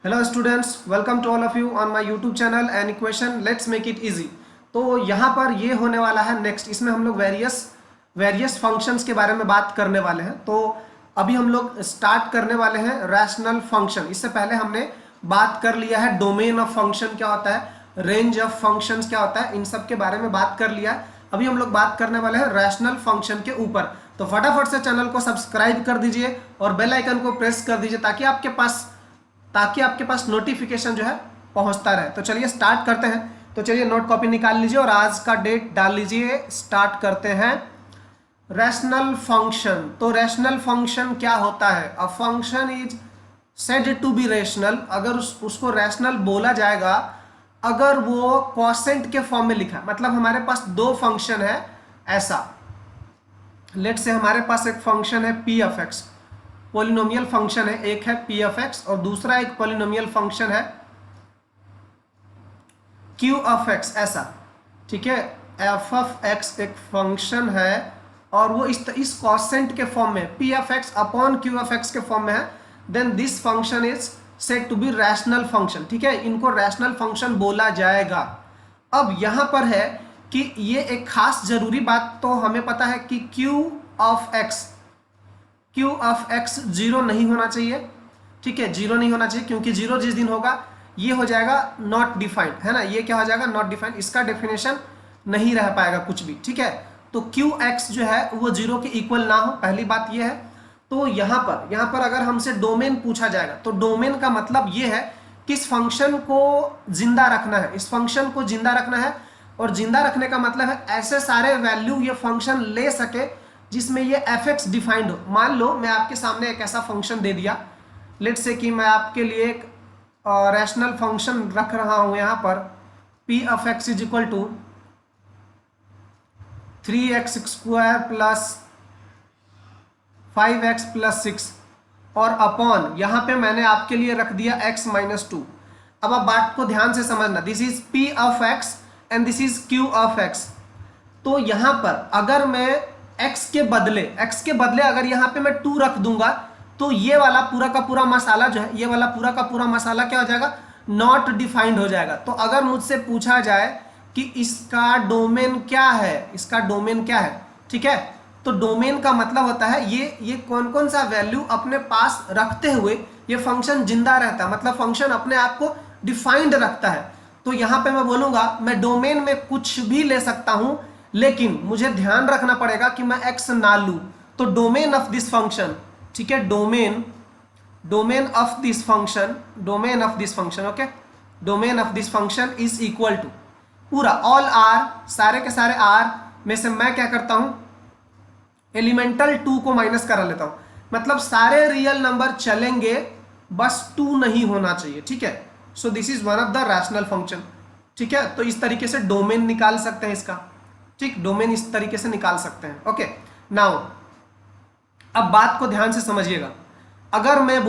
Hello students, welcome to all of you on my YouTube channel and equation let's make it easy. तो यहाँ पर ये होने वाला है नेक्स्ट, इसमें हम लोग वेरियस फंक्शंस के बारे में बात करने वाले हैं। तो अभी हम लोग स्टार्ट करने वाले हैं रैशनल फंक्शन। इससे पहले हमने बात कर लिया है डोमेन ऑफ फंक्शन क्या होता है, रेंज ऑफ फंक्शंस क्या होता है, इन सब के बारे में बात कर लिया है। अभी हम लोग बात करने वाले हैं रैशनल फंक्शन के ऊपर। तो फटाफट से चैनल को सब्सक्राइब कर दीजिए और बेल आइकन को प्रेस कर दीजिए ताकि आपके पास नोटिफिकेशन जो है पहुंचता रहे। तो चलिए स्टार्ट करते हैं। तो चलिए नोट कॉपी निकाल लीजिए और आज का डेट डाल लीजिए। स्टार्ट करते हैं रैशनल फंक्शन। तो रैशनल फंक्शन क्या होता है? A function is said to be rational. अगर उसको रैशनल बोला जाएगा अगर वो क्वोशेंट के फॉर्म में लिखा, मतलब हमारे पास दो फंक्शन है ऐसा। लेट से हमारे पास एक फंक्शन है P of x, polynomial function है, एक है पी ऑफ एक्स और दूसरा एक पॉलिनोमियल फंक्शन है क्यू ऑफ एक्स, ऐसा। ठीक है, एफ ऑफ एक्स एक फंक्शन है और वो इस क्वोशेंट के फॉर्म में P of x upon Q of x के फॉर्म में है। Then this function is said to be rational function. ठीक है, इनको रैशनल फंक्शन बोला जाएगा। अब यहां पर है कि ये एक खास जरूरी बात तो हमें पता है कि क्यू ऑफ एक्स जीरो नहीं होना चाहिए। ठीक है, जीरो नहीं होना चाहिए क्योंकि जीरो जिस दिन होगा ये हो जाएगा नॉट डिफाइंड, है ना। ये क्या हो जाएगा? नॉट डिफाइंड, इसका डेफिनेशन नहीं रह पाएगा कुछ भी। ठीक है, तो क्यू एक्स जो है वो जीरो के इक्वल ना हो, पहली बात ये है। तो यहाँ पर अगर हमसे डोमेन पूछा जाएगा तो डोमेन का मतलब ये है कि इस फंक्शन को जिंदा रखना है, इस फंक्शन को जिंदा रखना है। और जिंदा रखने का मतलब है ऐसे सारे वैल्यू ये फंक्शन ले सके जिसमें ये एफ एक्स डिफाइंड हो। मान लो मैं आपके सामने एक ऐसा फंक्शन दे दिया, लेट से कि मैं आपके लिए एक रैशनल फंक्शन रख रहा हूं यहाँ पर P of x is equal to 3x square plus 5x plus 6 और अपॉन यहाँ पे मैंने आपके लिए रख दिया x माइनस 2। अब आप बात को ध्यान से समझना, this is p of x and this is q of x। तो यहाँ पर अगर मैं x के बदले अगर यहाँ पे मैं 2 रख दूंगा तो ये वाला पूरा का पूरा मसाला जो है, ये वाला पूरा का पूरा मसाला क्या हो जाएगा? नॉट डिफाइंड हो जाएगा। तो अगर मुझसे पूछा जाए कि इसका डोमेन क्या है, इसका डोमेन क्या है, ठीक है, तो डोमेन का मतलब होता है ये कौन कौन सा वैल्यू अपने पास रखते हुए ये फंक्शन जिंदा रहता है, मतलब फंक्शन अपने आप को डिफाइंड रखता है। तो यहाँ पे मैं बोलूंगा मैं डोमेन में कुछ भी ले सकता हूं, लेकिन मुझे ध्यान रखना पड़ेगा कि मैं x ना लूं। तो डोमेन ऑफ दिस फंक्शन, ठीक है, domain of this function, okay, domain of this function is equal to पूरा ऑल आर, सारे के सारे आर में से मैं क्या करता हूं, एलिमेंटल 2 को माइनस करा लेता हूं। मतलब सारे रियल नंबर चलेंगे, बस 2 नहीं होना चाहिए। ठीक है, so this is one of the rational function. ठीक है, तो इस तरीके से डोमेन निकाल सकते हैं इसका। ठीक, डोमेन इस तरीके से निकाल सकते हैं। ओके, नाउ अब बात को ध्यान से समझिएगा। अगर मैं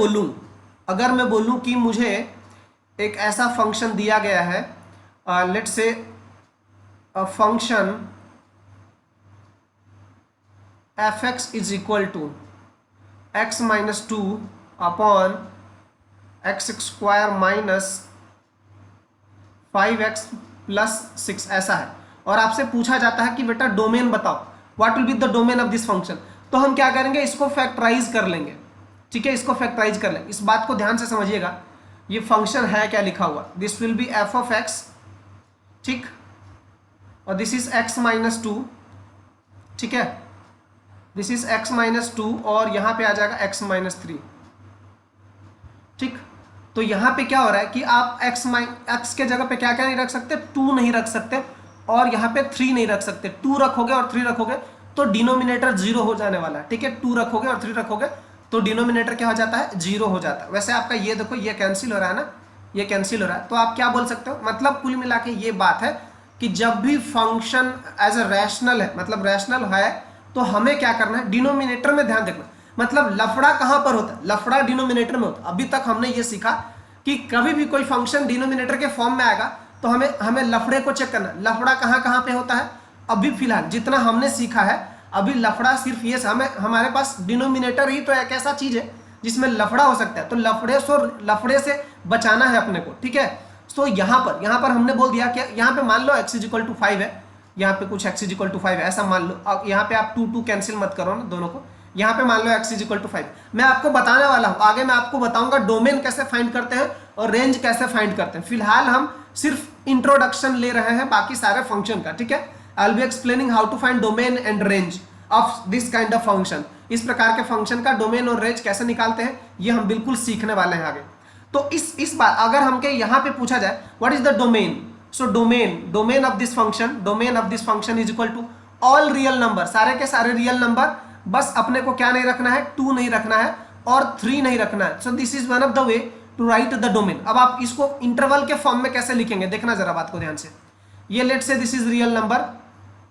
बोलूं कि मुझे एक ऐसा फंक्शन दिया गया है, let's say a function F x is equal to x minus 2 upon x square minus 5x plus 6, ऐसा है, और आपसे पूछा जाता है कि बेटा डोमेन बताओ, what will be the domain of this function. तो हम क्या करेंगे, इसको फैक्टराइज कर लेंगे। ठीक है, इसको फैक्टराइज कर लेंगे। इस बात को ध्यान से समझिएगा, ये फंक्शन है क्या लिखा हुआ, this will be F of x, ठीक, और दिस इज x माइनस 2। ठीक है, दिस इज x माइनस 2 और यहां पे आ जाएगा x माइनस 3। ठीक, तो यहां पे क्या हो रहा है कि आप x के जगह पे क्या क्या नहीं रख सकते, 2 नहीं रख सकते और यहां पे 3 नहीं रख सकते। 2 रखोगे और 3 रखोगे तो डिनोमिनेटर 0 हो जाने वाला है। ठीक है, 2 रखोगे और 3 रखोगे तो डिनोमिनेटर क्या हो जाता है, 0 हो जाता है। वैसे आपका ये देखो, ये कैंसिल हो रहा है ना, ये कैंसिल हो रहा है। तो आप क्या बोल सकते हो, मतलब कुल मिला के ये बात है कि जब भी फंक्शन एज अ रैशनल है, मतलब रैशनल है, तो हमें क्या करना है, डिनोमिनेटर में ध्यान देना। मतलब लफड़ा कहां पर होता है, लफड़ा डिनोमिनेटर में होता है। अभी तक हमने ये सीखा कि कभी भी कोई फंक्शन डिनोमिनेटर के फॉर्म में आएगा तो हमें लफड़े को चेक करना, लफड़ा कहां पे होता है। अभी फिलहाल जितना हमने सीखा है, अभी लफड़ा सिर्फ ये हमारे पास डिनोमिनेटर ही तो एक ऐसा चीज है जिसमें लफड़ा हो सकता है, तो लफड़े से बचाना है अपने को, ठीक है। तो यहाँ पर हमने बोल दिया कि यहाँ पे मान लो x इज इक्वल टू 5 है, यहाँ पे कुछ x इज इक्वल टू 5 है ऐसा मान लो। अब यहाँ पे आप 2 कैंसिल मत करो ना दोनों को, यहाँ पे मान लो x इज इक्वल टू 5। मैं आपको बताने वाला हूँ, आगे मैं आपको बताऊंगा डोमेन कैसे फाइंड करते हैं और रेंज कैसे फाइंड करते हैं। फिलहाल हम सिर्फ इंट्रोडक्शन ले रहे हैं बाकी सारे फंक्शन का, ठीक है। I will be explaining how to find domain and range of this kind of function. इस प्रकार के फंक्शन का डोमेन और रेंज कैसे निकालते हैं ये हम बिल्कुल सीखने वाले हैं आगे। तो इस बार अगर हमके यहाँ पे पूछा जाए what is the domain, so domain of this function is equal to all real number, सारे के सारे रियल नंबर, बस अपने को क्या नहीं रखना है, 2 नहीं रखना है और 3 नहीं रखना है। So this is one of the way to write the domain. अब आप इसको इंटरवल के फॉर्म में कैसे लिखेंगे देखना जरा बात को ध्यान से। ये let say this is real number,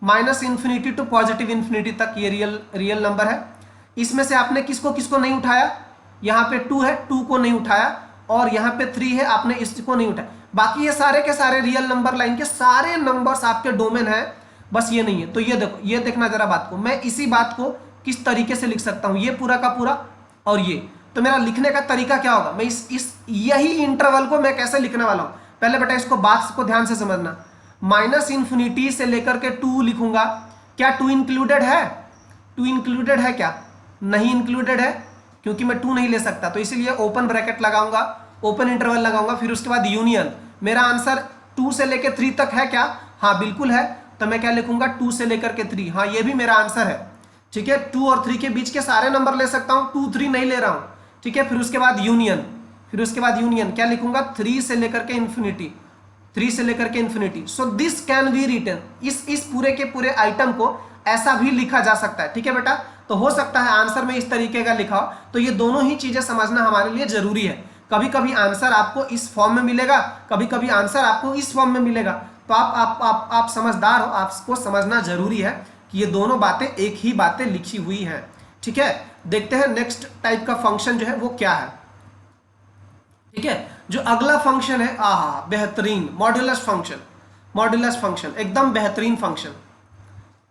-∞ to +∞ तक ये रियल नंबर है। इसमें से आपने किसको किसको नहीं उठाया, यहाँ पे 2 है, 2 को नहीं उठाया, और यहाँ पे 3 है, आपने इसको नहीं उठाया। बाकी ये सारे के सारे रियल नंबर लाइन के सारे नंबर्स आपके डोमेन है, बस ये नहीं है। तो ये देखो, ये देखना जरा बात को, मैं इसी बात को किस तरीके से लिख सकता हूँ, ये पूरा का पूरा और ये। तो मेरा लिखने का तरीका क्या होगा, मैं यही इंटरवल को मैं कैसे लिखने वाला हूँ। पहले बेटा इसको बात को ध्यान से समझना, -∞ से लेकर के 2 लिखूंगा। क्या 2 इंक्लूडेड है, 2 इंक्लूडेड है क्या, नहीं इंक्लूडेड है, क्योंकि मैं 2 नहीं ले सकता, तो इसीलिए ओपन ब्रैकेट लगाऊंगा, ओपन इंटरवल लगाऊंगा, फिर उसके बाद यूनियन। मेरा आंसर 2 से लेकर 3 तक है क्या, हाँ बिल्कुल है, तो मैं क्या लिखूंगा 2 से लेकर के 3, हाँ ये भी मेरा आंसर है, ठीक है। 2 और 3 के बीच के सारे नंबर ले सकता हूँ, 2 3 नहीं ले रहा हूँ, ठीक है। फिर उसके बाद यूनियन, क्या लिखूंगा 3 से लेकर के इन्फिनिटी, 3 से लेकर के infinity. So this can be written, इस पूरे के पूरे आइटम को ऐसा भी लिखा जा सकता है, ठीक है बेटा। तो हो सकता है आंसर में इस तरीके का लिखा हो, तो ये दोनों ही चीजें समझना हमारे लिए जरूरी है। कभी कभी आंसर आपको इस फॉर्म में मिलेगा, कभी कभी आंसर आपको इस फॉर्म में मिलेगा, तो आप समझदार हो, आपको समझना जरूरी है कि ये दोनों बातें एक ही बातें लिखी हुई हैं, ठीक है। देखते हैं नेक्स्ट टाइप का फंक्शन जो है वो क्या है, ठीक है। जो अगला फंक्शन है, बेहतरीन मॉड्यूलस फंक्शन, एकदम बेहतरीन फंक्शन,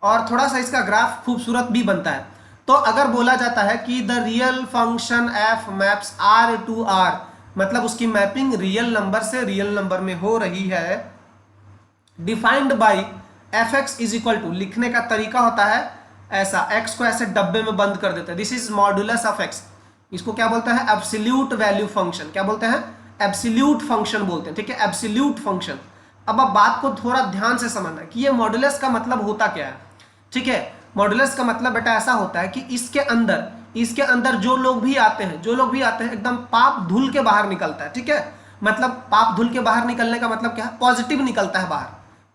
और थोड़ा सा इसका ग्राफ खूबसूरत भी बनता है। तो अगर बोला जाता है कि the real function f maps R to R, मतलब उसकी मैपिंग रियल नंबर से रियल नंबर में हो रही है, defined by fx is equal to, लिखने का तरीका होता है ऐसा, x को ऐसे डब्बे में बंद कर देते हैं, this is modulus of x। इसको क्या बोलते हैं, एब्सोल्यूट वैल्यू फंक्शन, क्या बोलते हैं, एब्सोल्यूट फंक्शन बोलते हैं, ठीक है, एब्सोल्यूट फंक्शन। अब आप बात को थोड़ा ध्यान से समझना कि ये मॉड्यूलस का मतलब होता क्या है, ठीक है। मॉड्यूलस का मतलब बेटा ऐसा होता है कि इसके अंदर जो लोग भी आते हैं एकदम पाप धुल के बाहर निकलता है, ठीक है। मतलब पाप धुल के बाहर निकलने का मतलब क्या है, पॉजिटिव निकलता है बाहर।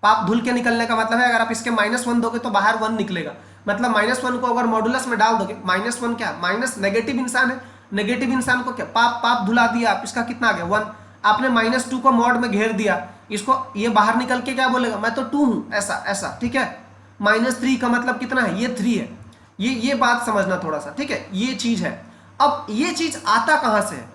पाप धुल के निकलने का मतलब है अगर आप इसके -1 दोगे तो बाहर 1 निकलेगा, मतलब -1 को अगर मॉड्यूलस में डाल दोगे, -1 क्या, माइनस नेगेटिव इंसान है, नेगेटिव इंसान को क्या पाप धुला दिया आप, इसका कितना आ गया 1। आपने -2 को मॉड में घेर दिया, इसको ये बाहर निकल के क्या बोलेगा, मैं तो 2 हूं, ऐसा, ठीक है। -3 का मतलब कितना है, ये 3 है। ये बात समझना थोड़ा सा, ठीक है, ये चीज है। अब ये चीज आता कहां से है,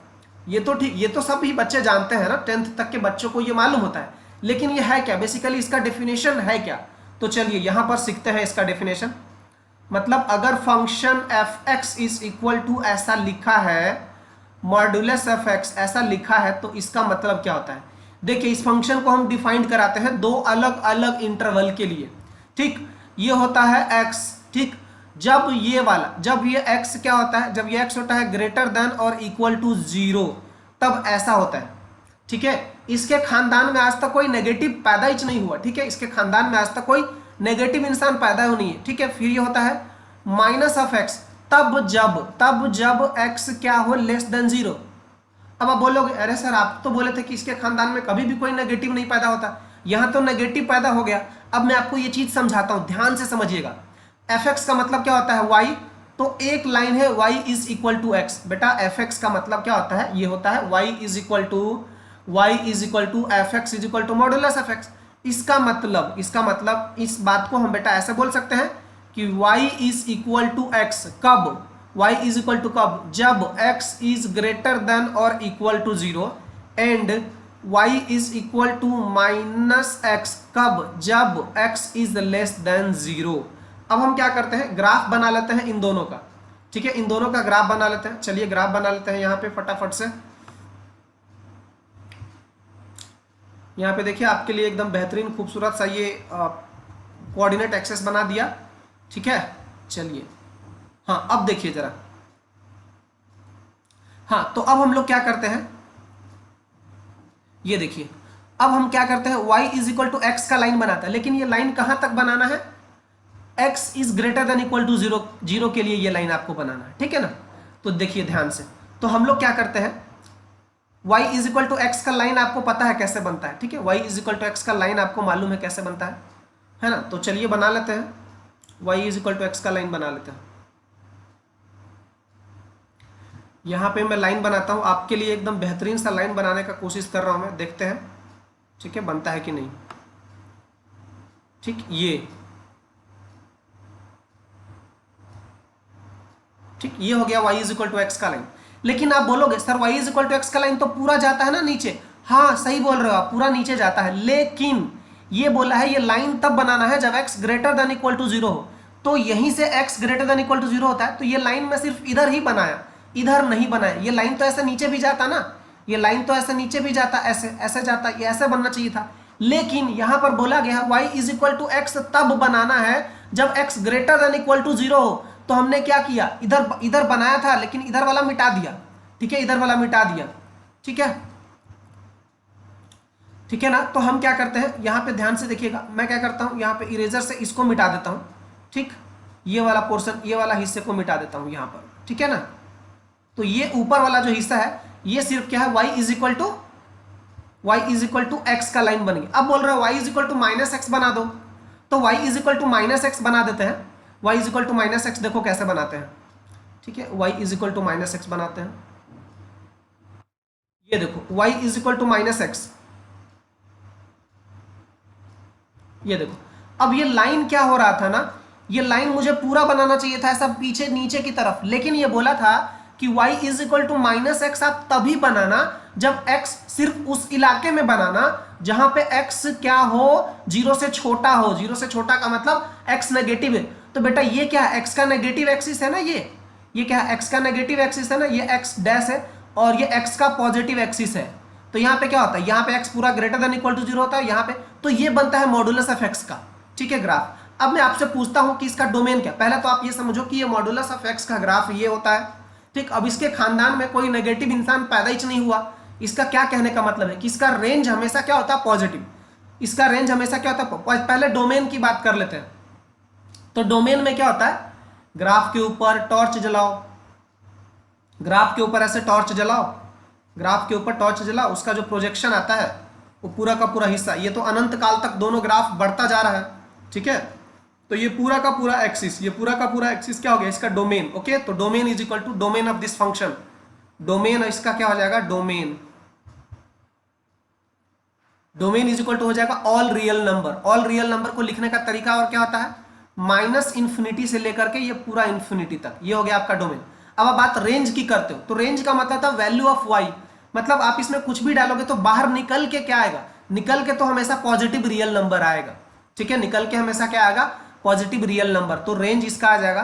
ये तो ठीक, ये तो सभी बच्चे जानते हैं ना, 10th तक के बच्चों को ये मालूम होता है, लेकिन ये है क्या, बेसिकली इसका डेफिनेशन है क्या। तो चलिए यहां पर सीखते हैं इसका डेफिनेशन। मतलब अगर function f(x) is equal to ऐसा लिखा है, मॉड्यूलस f(x) ऐसा लिखा है, तो इसका मतलब क्या होता है। देखिए इस फंक्शन को हम डिफाइन कराते हैं 2 अलग अलग इंटरवल के लिए, ठीक। ये होता है x, ठीक। जब ये x क्या होता है, जब ये x होता है ग्रेटर देन और इक्वल टू 0, तब ऐसा होता है, ठीक है। इसके खानदान में आज तक कोई नेगेटिव पैदा ही नहीं हुआ, ठीक है, इसके खानदान में आज तक कोई नेगेटिव इंसान पैदा ही नहीं है, ठीक है। फिर ये होता है -(x), तब जब x क्या हो लेस देन 0। अब आप बोलोगे अरे सर आप तो बोले थे कि इसके खानदान में कभी भी कोई नेगेटिव नहीं पैदा होता, यहां तो नेगेटिव पैदा हो गया। अब मैं आपको ये चीज समझाता हूं, ध्यान से समझिएगा। f(x) का मतलब क्या होता है, y, तो एक लाइन है y is equal to x। बेटा f(x) का मतलब क्या होता है, ये होता है y is equal to f(x) is equal to modulus f(x). इसका मतलब इस बात को हम बेटा ऐसे बोल सकते हैं कि y is equal to x, कब, y इज इक्वल टू कब, जब x इज ग्रेटर देन और equal to 0, and y is equal to -x, कब, जब x इज लेस देन 0। अब हम क्या करते हैं, ग्राफ बना लेते हैं इन दोनों का, ठीक है, इन दोनों का ग्राफ बना लेते हैं। चलिए ग्राफ बना लेते हैं यहाँ पे फटाफट से। यहाँ पे देखिए आपके लिए एकदम बेहतरीन खूबसूरत सा ये कोऑर्डिनेट एक्सेस बना दिया। ठीक है, चलिए हाँ अब देखिए जरा। हाँ तो अब हम लोग क्या करते हैं, ये देखिए अब हम क्या करते हैं, y is equal to x का लाइन बनाता है, लेकिन ये लाइन कहां तक बनाना है, x is greater than equal to zero, zero के लिए ये लाइन आपको बनाना है। ठीक है ना, तो देखिए ध्यान से, तो हम लोग क्या करते हैं, y is equal to x का लाइन आपको पता है कैसे बनता है। ठीक है, y is equal to x का लाइन आपको मालूम है कैसे बनता है ना, तो चलिए बना लेते हैं, y is equal to x का लाइन बना लेते हैं। यहाँ पे मैं लाइन बनाता हूँ आपके लिए, एकदम बेहतरीन सा लाइन बनाने का कोशिश कर रहा हूँ मैं, देखते हैं ठीक है बनता है कि नहीं। ठीक, ये ठीक ये हो गया y is equal to x का लाइन। लेकिन आप बोलोगे sir y is equal to x का लाइन तो पूरा जाता है ना नीचे, हाँ सही बोल रहे हो आप, पूरा नीचे जाता है, लेकिन ये बोला है ये लाइन तब बनाना है जब x greater than equal to zero हो। तो यहीं से x greater than equal to zero होता है, तो ये लाइन में सिर्फ इधर ही बनाया, इधर नहीं बनाया। ये लाइन तो ऐसे नीचे भी जाता ना, ये लाइन तो ऐसे नीचे भी जाता, ऐसे ऐसे जाता, ये ऐसे बनना चाहिए था। लेकिन यहां पर बोला गया y is equal to x तब बनाना है जब x greater than equal to zero हो। तो हमने क्या किया, इधर इधर बनाया था लेकिन इधर वाला मिटा दिया। ठीक है, इधर वाला मिटा दिया। ठीक है, ठीक है ना, तो हम क्या करते हैं, यहां पे ध्यान से देखिएगा, मैं क्या करता हूं यहाँ पे इरेजर से इसको मिटा देता हूं। ठीक, ये वाला पोर्शन, ये वाला हिस्से को मिटा देता हूं यहां पर। ठीक है ना, तो ये ऊपर वाला जो हिस्सा है ये सिर्फ क्या है, y is equal to x का लाइन बन गया। अब बोल रहे हो y is equal to minus x बना दो, तो y is equal to minus x बना देते हैं। y is equal to minus x देखो कैसे बनाते हैं। ठीक है, y is equal to minus x बनाते हैं, ये देखो y is equal to minus x, ये देखो। अब ये लाइन क्या हो रहा था ना, ये लाइन मुझे पूरा बनाना चाहिए था ऐसा पीछे नीचे की तरफ, लेकिन ये बोला था कि y is equal to minus x आप तभी बनाना जब x सिर्फ उस इलाके में बनाना जहां पे x क्या हो, जीरो से छोटा हो। जीरो से छोटा का मतलब x नेगेटिव है। तो बेटा ये क्या है, x का नेगेटिव एक्सिस है ना, ये क्या है, x का नेगेटिव एक्सिस है ना, ये x डैश है और ये x का पॉजिटिव एक्सिस है। तो यहाँ पे क्या होता है, यहाँ पे x पूरा greater than equal to zero होता है यहाँ पे, तो ये बनता है मॉडुलस ऑफ x का। ठीक है, ग्राफ। अब मैं आपसे पूछता हूं कि इसका डोमेन क्या, पहले तो आप ये समझो कि ये मॉडुलस ऑफ x का ग्राफ ये होता है। ठीक, अब इसके खानदान में कोई नेगेटिव इंसान पैदा ही नहीं हुआ। इसका क्या कहने का मतलब है कि इसका रेंज हमेशा क्या होता है, पॉजिटिव। इसका रेंज हमेशा क्या होता है, पहले डोमेन की बात कर लेते हैं। तो डोमेन में क्या होता है, ग्राफ के ऊपर टॉर्च जलाओ, ग्राफ के ऊपर ऐसे टॉर्च जलाओ, ग्राफ के ऊपर टॉर्च जलाओ, उसका जो प्रोजेक्शन आता है वो पूरा का पूरा हिस्सा, ये तो अनंत काल तक दोनों ग्राफ बढ़ता जा रहा है। ठीक है, तो ये पूरा का पूरा एक्सिस, ये पूरा का पूरा एक्सिस क्या हो गया, इसका डोमेन। ओके, तो domain is equal to domain of this function, domain इसका क्या हो जाएगा, domain, domain is equal to हो जाएगा all real number. All real number को लिखने का तरीका और क्या होता है, माइनस इन्फिनिटी से लेकर के ये पूरा इन्फिनिटी तक, ये हो गया आपका डोमेन। अब आप बात रेंज की करते हो, तो रेंज का मतलब था वैल्यू ऑफ y, मतलब आप इसमें कुछ भी डालोगे तो बाहर निकल के क्या आएगा, निकल के तो हमेशा पॉजिटिव रियल नंबर आएगा। ठीक है, निकल के हमेशा क्या आएगा, पॉजिटिव रियल नंबर। तो रेंज इसका आ जाएगा,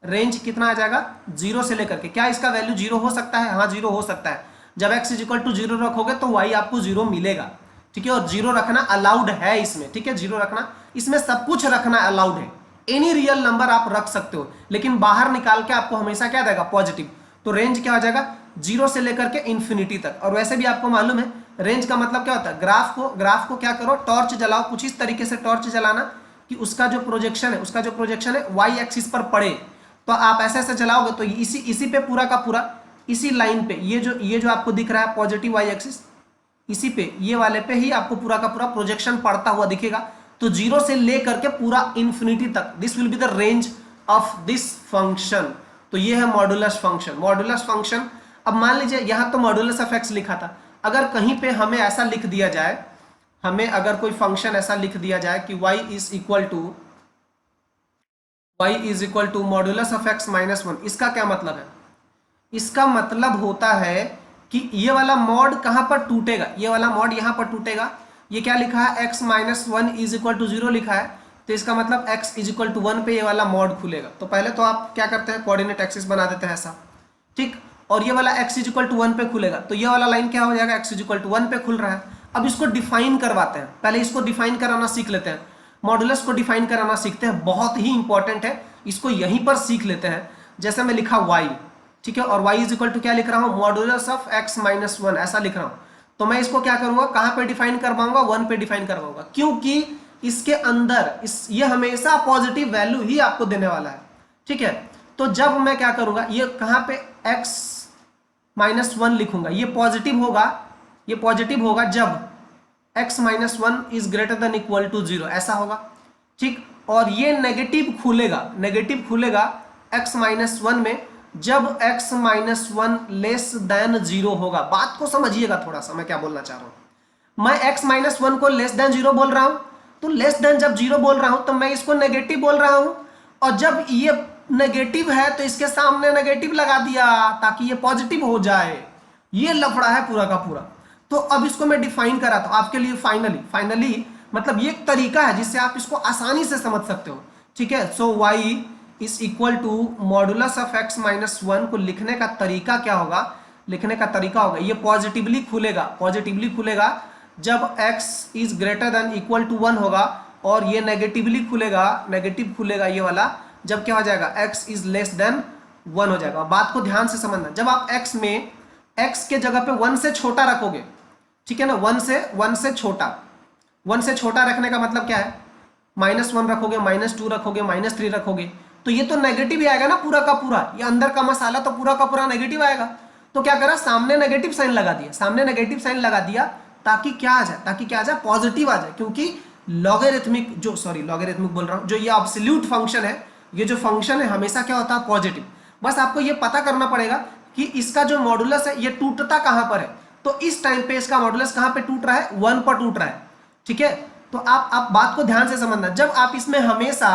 रेंज कितना आ जाएगा, जीरो से लेकर के, क्या इसका वैल्यू जीरो हो सकता है, हाँ जीरो हो सकता है। जब x is equal to zero रखोगे तो y आपको जीरो मिलेगा। ठीक है, और जीरो रखना अलाउड है इसमें। ठीक है, जीरो रखना, इसमें सब कुछ रखना अलाउड है, एनी रियल नंबर आप रख सकते हो, लेकिन बाहर निकाल के आपको हमेशा क्या देगा, पॉजिटिव। तो रेंज क्या हो जाएगा, जीरो से लेकर के इन्फिनिटी तक। और वैसे भी आपको मालूम है रेंज का मतलब क्या होता है, ग्राफ को क्या करो, टॉर्च जलाओ, कुछ इस तरीके से टॉर्च जलाना कि उसका जो प्रोजेक्शन है y एक्सिस पर पड़े। तो आप ऐसे ऐसे जलाओगे तो इसी पे पूरा का पूरा, इसी लाइन पे, ये जो आपको दिख रहा है पॉजिटिव y एक्सिस, इसी पे, ये वाले पे ही आपको पूरा का पूरा प्रोजेक्शन पड़ता हुआ दिखेगा। तो जीरो से लेकर के पूरा इन्फिनिटी तक, this will be the range of this function. तो ये है मॉडुलस फंक्शन। मॉडुलस फंक्शन, अब मान लीजिए यहाँ तो मॉडुलस ऑफ x लिखा था, अगर कहीं पे हमें ऐसा लिख दिया जाए, हमें अगर कोई फंक्शन ऐसा लिख दिया जाए कि y is equal to modulus of x minus one, इसका क्या मतलब है, इसका मतलब होता है कि ये वाला मॉड कहां पर टूटेगा, ये वाला मॉड यहां पर टूटेगा। ये क्या लिखा है, x minus one is equal to zero लिखा है, तो इसका मतलब x इज इक्वल टू 1 पे ये वाला मॉड खुलेगा। तो पहले तो आप क्या करते हैं, कोऑर्डिनेट एक्सिस बना देते हैं ऐसा, ठीक, और ये वाला x इज इक्वल टू 1 पे खुलेगा, तो ये वाला लाइन क्या हो जाएगा, x इज इक्वल टू 1 पे खुल रहा है। अब इसको डिफाइन करवाते हैं, पहले इसको डिफाइन कराना सीख लेते हैं, मॉडुलस को डिफाइन कराना सीखते हैं, बहुत ही इंपॉर्टेंट है, इसको यहीं पर सीख लेते हैं। जैसे मैं लिखा y, ठीक है, और y इज इक्वल टू क्या लिख रहा हूँ, मॉडुलस ऑफ x माइनस 1 ऐसा लिख रहा हूँ। तो मैं इसको क्या करूंगा, कहाँ पे डिफाइन करवाऊंगा, 1 पे डिफाइन करवाऊंगा, क्योंकि इसके अंदर ये हमेशा पॉजिटिव वैल्यू ही आपको देने वाला है, ठीक है। तो जब मैं क्या करूंगा, ये कहाँ पे x माइनस 1 लिखूंगा, ये पॉजिटिव होगा जब x minus 1 is greater than equal to 0 ऐसा होगा, ठीक। और ये नेगेटिव खुलेगा x माइनस 1 में जब x माइनस 1 लेस देन 0 होगा। बात को समझिएगा थोड़ा सा, मैं क्या बोलना चाह रहा हूं, मैं x माइनस 1 को लेस देन 0 बोल रहा हूं, तो लेस देन जब 0 बोल रहा हूं तो मैं इसको नेगेटिव बोल रहा हूं, और जब ये नेगेटिव है तो इसके सामने नेगेटिव लगा दिया ताकि ये पॉजिटिव हो जाए। ये लफड़ा है पूरा का पूरा। तो अब इसको मैं डिफाइन कराता हूं आपके लिए फाइनली मतलब ये एक तरीका है जिससे आप इसको आसानी से समझ सकते हो, ठीक है। So y is equal to modulus of x minus 1 को लिखने का तरीका क्या होगा, ये पॉजिटिवली खुलेगा जब x is greater than equal to 1 होगा, और ये नेगेटिव खुलेगा ये वाला जब क्या हो जाएगा, x इज लेस देन 1 हो जाएगा। बात को ध्यान से समझना, जब आप x में x के जगह पे 1 से छोटा रखोगे, ठीक है ना, 1 से छोटा रखने का मतलब क्या है, -1 रखोगे, -2 रखोगे, -3 रखोगे, तो ये तो नेगेटिव ही आएगा ना पूरा का पूरा, ये अंदर का मसाला तो पूरा का पूरा नेगेटिव आएगा। तो क्या करा, सामने नेगेटिव साइन लगा दिया ताकि क्या आ जाए, पॉजिटिव आ जाए, क्योंकि लॉगरिथमिक बोल रहा हूं, जो ये एब्सोल्यूट फंक्शन है, ये जो फंक्शन है हमेशा क्या होता है, पॉजिटिव। बस आपको ये पता करना पड़ेगा कि इसका जो मॉडुलस है ये टूटता कहां पर है, तो इस टाइम पे इसका मॉडुलस कहां पे टूट रहा है, 1 पर टूट रहा है, ठीक है। तो आप बात को ध्यान से समझना, जब आप इसमें हमेशा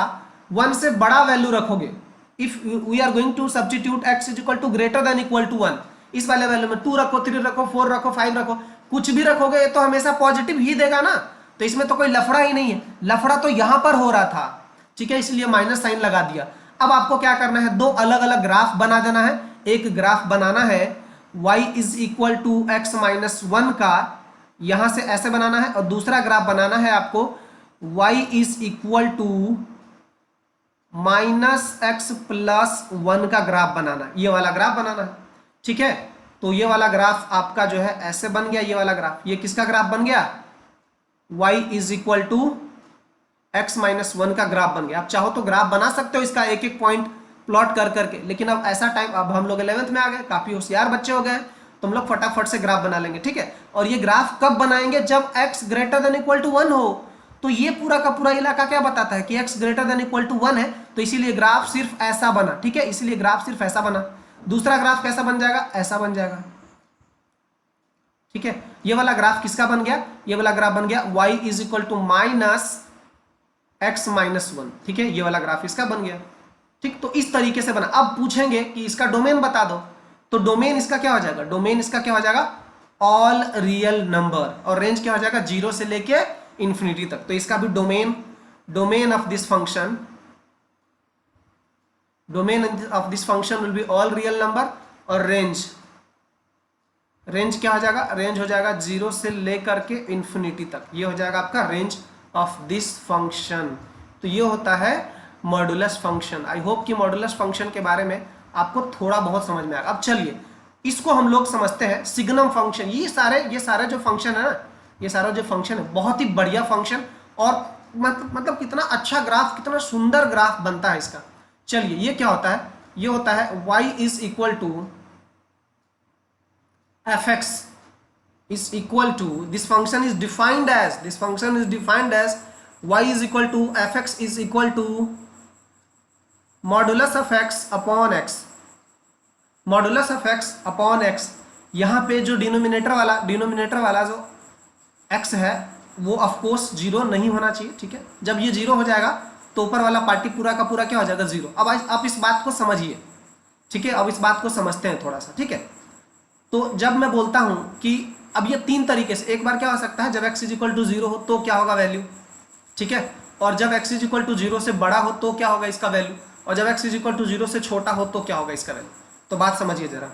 1 से बड़ा वैल्यू रखोगे, if we are going to substitute x is equal to greater than equal to 1, इस वाले वैल्यू में 2 रखो, 3 रखो, 4 रखो, 5 रखो, कुछ भी रखोगे तो हमेशा पॉजिटिव ही देगा ना, तो इसमें तो कोई लफड़ा ही नहीं है। लफड़ा तो यहां पर हो रहा था, ठीक है, इसलिए माइनस साइन लगा दिया। अब आपको क्या करना है, 2 अलग अलग ग्राफ बना देना है। एक ग्राफ बनाना है y is equal to x minus 1 का, यहां से ऐसे बनाना है, और दूसरा ग्राफ बनाना है आपको y is equal to -x plus 1 का ग्राफ बनाना है, ये वाला ग्राफ बनाना है, ठीक है। तो ये वाला ग्राफ आपका जो है ऐसे बन गया, ये वाला ग्राफ, ये किसका ग्राफ बन गया, y is equal to x minus 1 का ग्राफ बन गया। आप चाहो तो ग्राफ बना सकते हो इसका एक एक पॉइंट प्लॉट कर करके, लेकिन अब ऐसा टाइम, अब हम लोग 11th में आ गए, काफी होशियार बच्चे हो गए, तो हम लोग फटाफट से ग्राफ बना लेंगे, ठीक है। और ये ग्राफ कब बनाएंगे, जब x greater than equal to 1 हो। तो ये पूरा का पूरा इलाका क्या बताता है कि x greater than equal to 1 है, तो इसीलिए ग्राफ सिर्फ ऐसा बना, ठीक है, इसीलिए ग्राफ सिर्फ ऐसा बना। दूसरा ग्राफ कैसा बन जाएगा, ऐसा बन जाएगा, ठीक है। ये वाला ग्राफ किसका बन गया, ये वाला ग्राफ बन गया y is equal to -x minus 1, ठीक है, ये वाला ग्राफ इसका बन गया, ठीक। तो इस तरीके से बना। अब पूछेंगे कि इसका डोमेन बता दो, तो डोमेन इसका क्या हो जाएगा, ऑल रियल नंबर, और रेंज क्या हो जाएगा, 0 से लेके इंफिनिटी तक। तो इसका भी domain of this function will be all real number, और रेंज क्या हो जाएगा, रेंज हो जाएगा 0 से लेकर के इंफिनिटी तक, ये हो जाएगा आपका रेंज ऑफ दिस फंक्शन। तो ये होता है मॉडुलस फंक्शन। आई होप कि मॉडुलस फंक्शन के बारे में आपको थोड़ा बहुत समझ में आएगा। अब चलिए इसको हम लोग समझते हैं सिग्नम फंक्शन। ये सारे जो फंक्शन है ना, ये सारा जो फंक्शन है बहुत ही बढ़िया फंक्शन, और मतलब कितना अच्छा ग्राफ, कितना सुंदर ग्राफ बनता है इसका। चलिए ये क्या होता है, ये होता है y is equal to fx is equal to, this function is defined as y is equal to fx is equal to modulus of x upon x। यहाँ पे जो डिनोमिनेटर वाला जो x है वो ऑफ कोर्स 0 नहीं होना चाहिए, ठीक है। जब ये 0 हो जाएगा तो ऊपर वाला पार्टी पूरा का पूरा क्या हो जाएगा, 0। अब आप इस बात को समझिए, ठीक है, अब इस बात को समझते हैं थोड़ा सा, ठीक है। तो जब मैं बोलता हूं कि अब ये 3 तरीके से, एक बार क्या हो सकता है जब x इज इक्वल टू 0 हो तो क्या होगा वैल्यू, ठीक है। और जब x इज इक्वल टू 0 से बड़ा हो तो क्या होगा इसका वैल्यू, और जब x इज इक्वल टू 0 से छोटा हो तो क्या होगा इसका वैल्यू। तो बात समझिए जरा,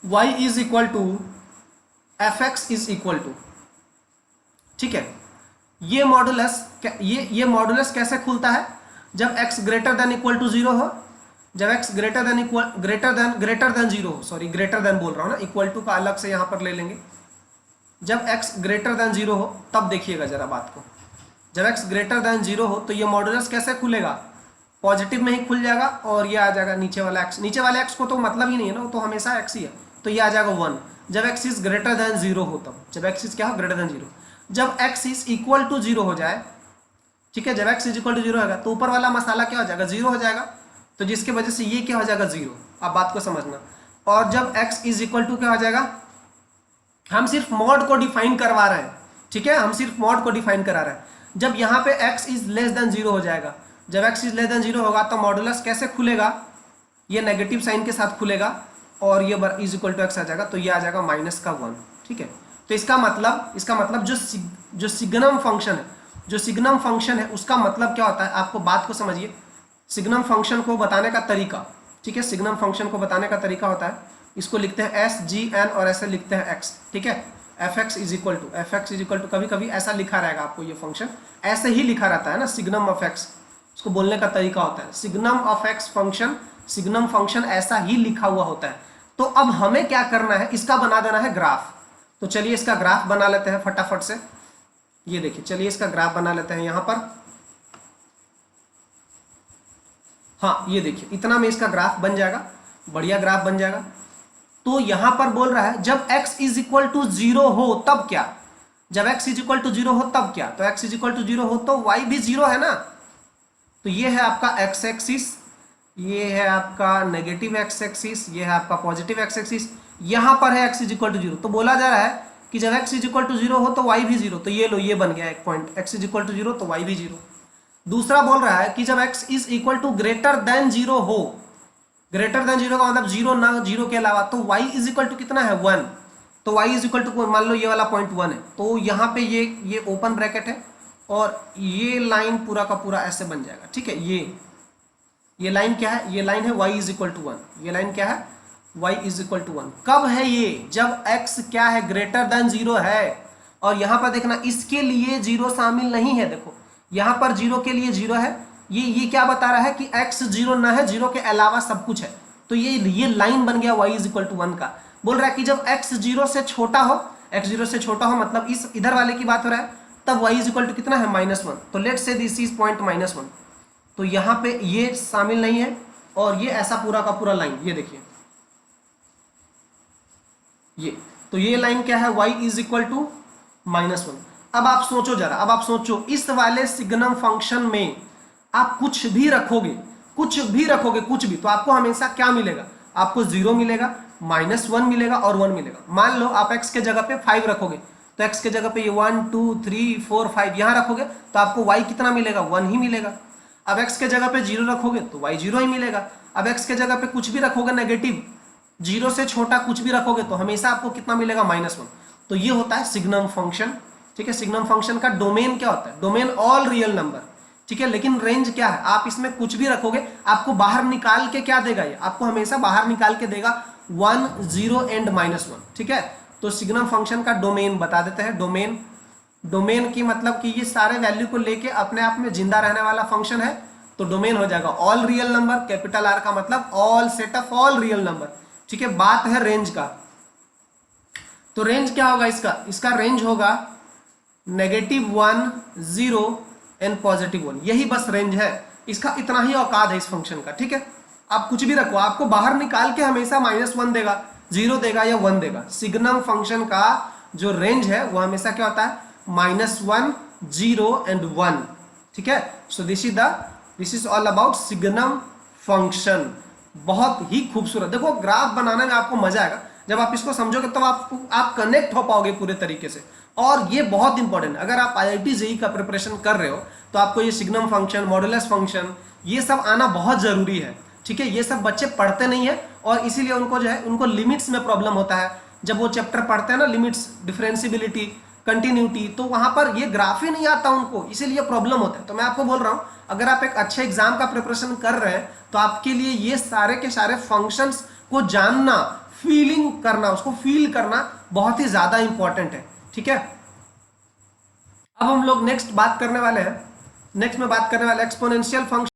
y is equal to F x is equal to, ठीक है, ये मॉडुलस ये मॉडुलस कैसे खुलता है, जब x greater than equal to 0 हो, जब x ग्रेटर देन 0 हो, सॉरी ग्रेटर देन बोल रहा हूँ ना, इक्वल टू का अलग से यहाँ पर ले लेंगे, जब x ग्रेटर देन 0 हो तब देखिएगा जरा बात को, जब x ग्रेटर देन 0 हो तो ये मॉडुलस कैसे खुलेगा, पॉजिटिव में ही खुल जाएगा, और ये आ जाएगा नीचे वाला x, नीचे वाले x को तो मतलब ही नहीं है ना, वो तो हमेशा x ही है, तो ये आ जाएगा 1, जब x इज ग्रेटर देन 0 हो तब, जब x इज क्या हो, ग्रेटर देन 0, जब x इज इक्वल टू 0 हो जाए, ठीक है, जब x इज इक्वल टू 0 होगा तो ऊपर वाला मसाला क्या हो जाएगा, 0 हो जाएगा, तो जिसकी वजह से ये क्या हो जाएगा 0, आप बात को समझना। और जब x इज इक्वल टू क्या हो जाएगा, हम सिर्फ मॉड को डिफाइन करवा रहे हैं, ठीक है, हम सिर्फ मॉड को डिफाइन करा रहे हैं, जब यहाँ पे x इज लेस देन 0 हो जाएगा, जब x इज लेस देन 0 होगा तो मॉडुलस कैसे खुलेगा, ये नेगेटिव साइन के साथ खुलेगा, और ये इज इक्वल टू x आ जाएगा, तो ये आ जाएगा माइनस का 1, ठीक है। तो इसका मतलब जो सिग्नम फंक्शन है, जो सिग्नम फंक्शन है उसका मतलब क्या होता है, आपको बात को समझिए, सिग्नम फंक्शन को बताने का तरीका, ठीक है, सिग्नम फंक्शन को बताने का तरीका होता है, इसको लिखते हैं एस जी एन और ऐसे लिखते हैं x, ठीक है, F x is equal to कभी कभी ऐसा लिखा रहेगा आपको, ये फंक्शन ऐसे ही लिखा रहता है ना, सिग्नम ऑफ x, उसको बोलने का तरीका होता है signum of x function, signum function ऐसा ही लिखा हुआ होता है। तो अब हमें क्या करना है, इसका बना देना है ग्राफ, तो चलिए इसका ग्राफ बना लेते हैं फटाफट से, ये देखिए, चलिए इसका ग्राफ बना लेते हैं यहाँ पर, हाँ ये देखिए, इतना में इसका ग्राफ बन जाएगा, बढ़िया ग्राफ बन जाएगा। तो यहां पर बोल रहा है जब x इज इक्वल टू 0 हो तब क्या, जब x इज इक्वल टू 0 हो तब क्या, तो x इज इक्वल टू 0 हो तो y भी 0 है ना, तो ये है आपका x एक्सिस, ये है आपका नेगेटिव x एक्सिस, ये है आपका पॉजिटिव x एक्सिस, यहां पर है x इज इक्वल टू 0, तो बोला जा रहा है कि जब x इज इक्वल टू 0 हो तो y भी 0, तो ये लो, ये बन गया एक point, x is equal to 0 तो y भी 0। दूसरा बोल रहा है कि जब x is equal to greater than 0 हो, ग्रेटर देन 0 का मतलब 0 ना, 0 के अलावा, तो y इज इक्वल टू कितना है 1, तो y इज इक्वल टू मान लो ये वाला पॉइंट 1 है, तो यहाँ पे ये ओपन ब्रैकेट है और ये लाइन पूरा का पूरा ऐसे बन जाएगा, ठीक है, ये लाइन क्या है, ये लाइन है y इज इक्वल टू 1, ये लाइन क्या है y इज इक्वल टू 1, कब है ये, जब x क्या है ग्रेटर देन 0 है, और यहाँ पर देखना इसके लिए 0 शामिल नहीं है, देखो यहाँ पर 0 के लिए 0 है, ये क्या बता रहा है कि x 0 ना है, 0 के अलावा सब कुछ है, तो ये लाइन बन गया y इज इक्वल टू 1 का। बोल रहा है कि जब x 0 से छोटा हो, x 0 से छोटा हो मतलब इस इधर वाले की बात हो रहा है, तब y इज इक्वल टू कितना है -1, तो let's say this is point -1, तो यहाँ पे ये शामिल नहीं है, और ये ऐसा पूरा का पूरा लाइन, ये देखिए ये, तो ये लाइन क्या है y इज इक्वल टू -1। अब आप सोचो जरा, अब आप सोचो इस वाले सिग्नम फंक्शन में आप कुछ भी रखोगे, कुछ भी, तो आपको हमेशा क्या मिलेगा, आपको 0 मिलेगा, -1 मिलेगा और 1 मिलेगा। मान लो आप x के जगह पे 5 रखोगे, तो x के जगह पे ये 1 2 3 4 5 यहाँ रखोगे तो आपको y कितना मिलेगा, 1 ही मिलेगा। अब x के जगह पे 0 रखोगे तो y 0 ही मिलेगा। अब x के जगह पे कुछ भी रखोगे नेगेटिव, 0 से छोटा कुछ भी रखोगे तो हमेशा आपको कितना मिलेगा, -1। तो ये होता है सिग्नम फंक्शन, ठीक है। सिग्नम फंक्शन का डोमेन क्या होता है, डोमेन ऑल रियल नंबर, ठीक है। लेकिन रेंज क्या है, आप इसमें कुछ भी रखोगे आपको बाहर निकाल के क्या देगा, ये आपको हमेशा बाहर निकाल के देगा 1 0 एंड -1, ठीक है। तो सिग्नम फंक्शन का डोमेन बता देते हैं। डोमेन की मतलब कि ये सारे वैल्यू को लेके अपने आप में जिंदा रहने वाला फंक्शन है, तो डोमेन हो जाएगा all real number, capital R का मतलब all set of all real number, ठीक है। बात है रेंज का, तो रेंज क्या होगा इसका रेंज होगा -1 0 एंड +1, यही बस रेंज है इसका, इतना ही औकात है इस फंक्शन का, ठीक है। आप कुछ भी रखो, आपको बाहर निकाल के हमेशा -1 देगा, 0 देगा या 1 देगा। सिग्नम फंक्शन का जो रेंज है वो हमेशा क्या होता है, -1 0 एंड 1, ठीक है। So this is all about signum function. बहुत ही खूबसूरत, देखो ग्राफ बनाने में आपको मजा आएगा, जब आप इसको समझोगे तो आप कनेक्ट हो पाओगे पूरे तरीके से। और ये बहुत इंपॉर्टेंट है, अगर आप IIT JEE का प्रिपरेशन कर रहे हो तो आपको ये सिग्नम फंक्शन, मॉडुलस फंक्शन, ये सब आना बहुत जरूरी है, ठीक है। ये सब बच्चे पढ़ते नहीं है और इसीलिए उनको जो है उनको लिमिट्स में प्रॉब्लम होता है। जब वो चैप्टर पढ़ते हैं ना, लिमिट्स, डिफरेंशिएबिलिटी, कंटिन्यूटी, तो वहां पर ये ग्राफ ही नहीं आता उनको, इसीलिए प्रॉब्लम होता है। तो मैं आपको बोल रहा हूं, अगर आप एक अच्छे एग्जाम का प्रिपरेशन कर रहे हैं तो आपके लिए ये सारे के सारे फंक्शंस को जानना, फीलिंग करना, उसको फील करना बहुत ही ज्यादा इंपॉर्टेंट है। ठीक है, अब हम लोग नेक्स्ट में बात करने वाले एक्सपोनेंशियल फंक्शन।